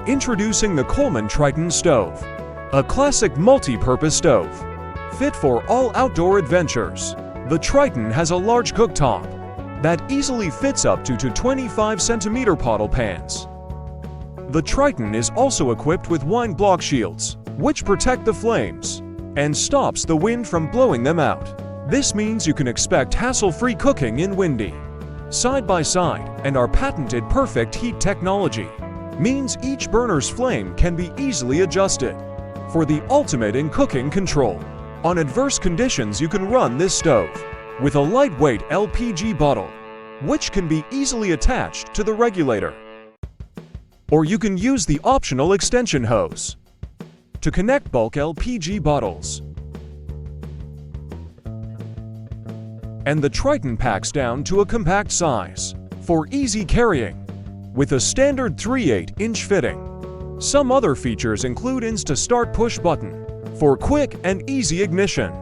Introducing the Coleman Triton Stove, a classic multi-purpose stove. Fit for all outdoor adventures, the Triton has a large cooktop that easily fits up to 25-centimeter pottle pans. The Triton is also equipped with wine block shields, which protect the flames and stops the wind from blowing them out. This means you can expect hassle-free cooking in windy. Side-by-side, and our patented perfect heat technology means each burner's flame can be easily adjusted for the ultimate in cooking control. On adverse conditions, you can run this stove with a lightweight LPG bottle, which can be easily attached to the regulator. Or you can use the optional extension hose to connect bulk LPG bottles. And the Triton packs down to a compact size for easy carrying with a standard 3/8-inch fitting. Some other features include Insta-Start push button for quick and easy ignition.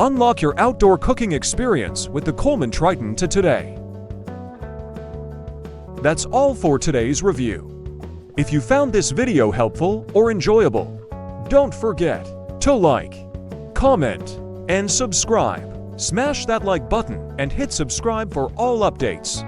Unlock your outdoor cooking experience with the Coleman Triton today. That's all for today's review. If you found this video helpful or enjoyable, don't forget to like, comment, and subscribe. Smash that like button and hit subscribe for all updates.